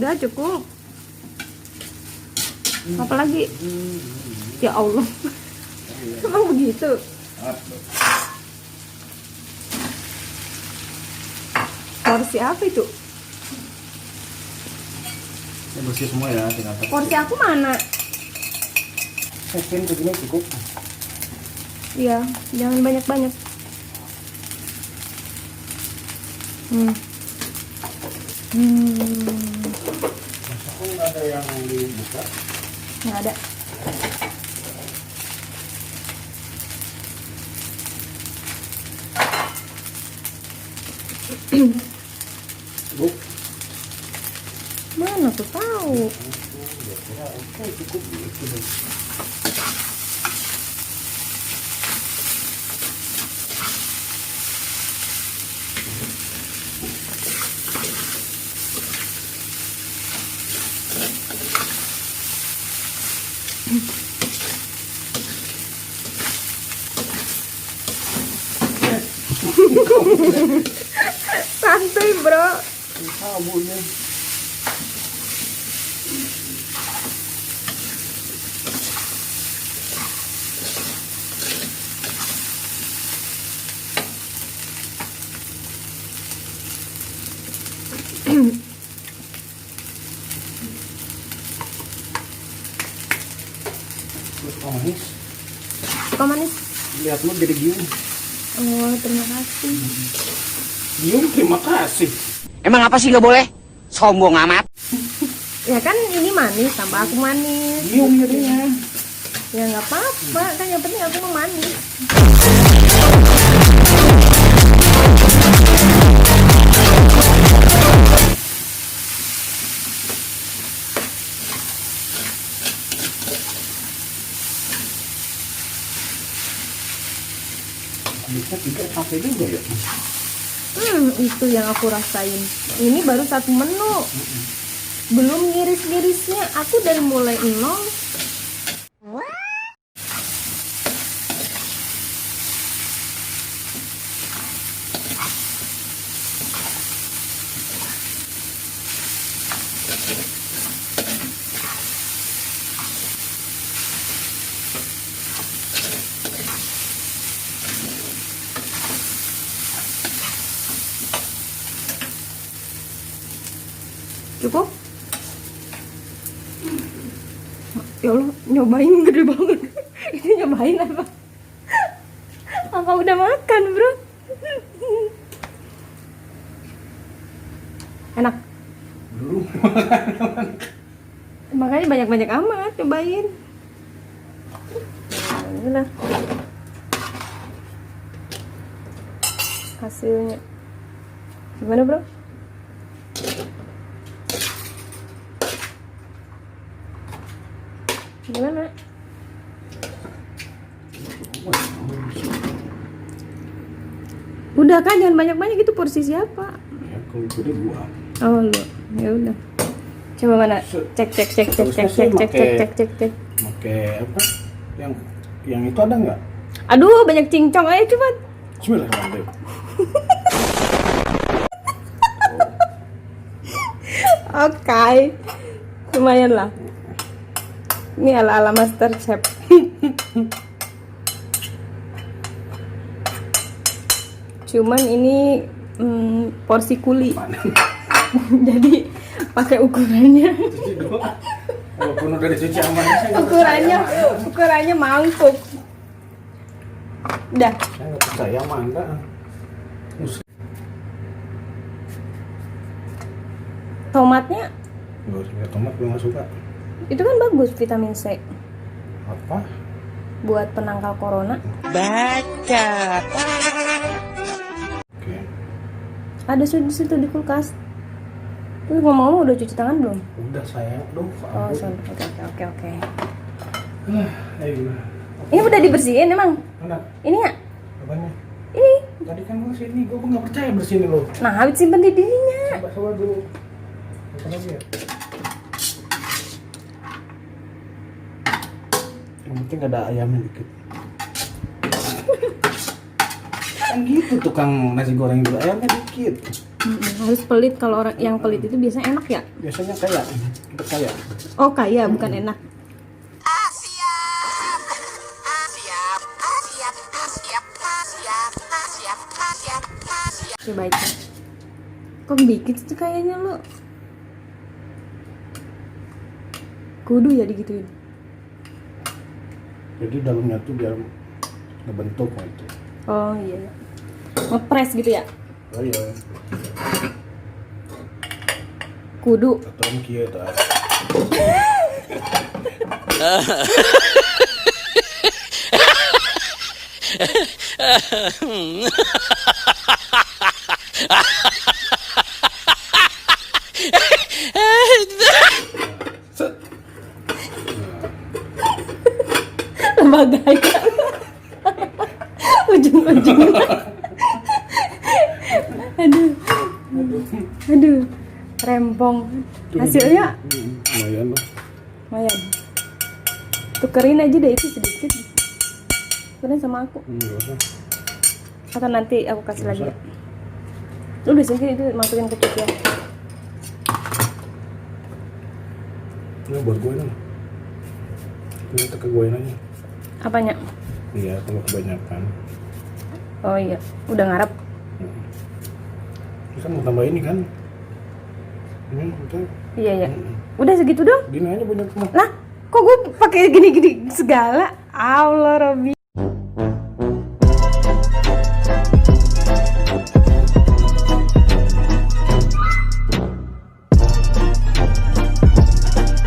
Udah cukup. Apalagi? Ya Allah. Emang begitu? Porsi apa itu? Ini bersih semua ya, tinggal Porsi aku mana? Mungkin begini cukup. Iya, jangan banyak-banyak. Masa kok nggak ada yang dibuka? Nggak ada. Cukup. Mana aku tahu? Ya kira oke cukup gitu deh. Santai bro. Sabunnya. Terus manis. Suka manis? Lihat lu jadi giung. Oh, terima kasih. Giung terima kasih. Emang apa sih nggak boleh? Sombong amat. Ya kan ini manis, tambah aku manis. Giung jadinya. Ya nggak apa-apa, kan yang penting aku mau manis. Bisa 3 sampai juga ya. Itu yang aku rasain. Ini baru satu menu. Belum ngiris-ngirisnya, aku dari mulai nol. Cukup? Ya Allah, nyobain gede banget. Ini nyobain apa? Apa udah makan, bro? Enak? Belum. Makanya banyak-banyak amat, cobain. Nah, inilah hasilnya. Gimana, bro? Gimana? Udah kan, jangan banyak-banyak, itu porsi siapa? Ya kalau gede gua. Oh lu, ya udah. Coba mana? Cek. Pakai apa? Yang itu ada nggak? Aduh, banyak cincong aja cepat. Bismillahirrahmanirrahim. Oke. Lumayan lah. Ini ala-ala Master Chef. Cuman ini porsi kuli. Jadi pakai ukurannya. Walaupun udah dicuci aman, ukurannya mangkuk. Udah. Saya nggak percaya mah enggak. Tomatnya Gak suka tomat, gue nggak suka. itu kan bagus, vitamin C. Apa? Buat penangkal corona. Baca. Oke. Ada di situ di kulkas. Terus ngomong-ngomong udah cuci tangan belum? Udah sayang, Oh, ampun. sorry. Oke. Ayo gimana? Ini udah dibersihin emang? Mana? Ini ya? Apanya? Ini. Tadi kan gue sini, gue nggak percaya bersihin lo. Nah, habis simpen di dirinya. Coba dulu. Apa lagi ya? Yang penting ada ayamnya dikit. Kan gitu tukang nasi goreng juga, ayamnya dikit. Harus pelit. Kalau orang yang pelit itu biasanya enak ya? Biasanya kayak kita kaya. Oh kaya, bukan enak. Coba aja. Kok dikit sih kayaknya lo? Kudu ya digituin. Jadi dalamnya tuh biar ngebentuk gitu. Oh iya. Ngepres gitu ya? Oh iya. Kudu. Atau kia tuh. Set. Lembaga ujung-ujungnya. Aduh, rempong. Hasilnya Lumayan loh. lumayan. Tukerin aja deh itu sedikit. Tukerin sama aku. Nggak usah. Atau nanti aku kasih Nggak lagi usah. ya. Udah sih itu masukin ke cucian. Ini buat gue nih. Ini kita kegoin aja. Apanya? Iya, kalau kebanyakan. Oh iya, udah ngarep. Kita mau tambah ini kan? Ini kita. Iya ya. Udah segitu dong. Gini aja banyak semua. Lah, kok gue pakai gini-gini segala? Allah Robi.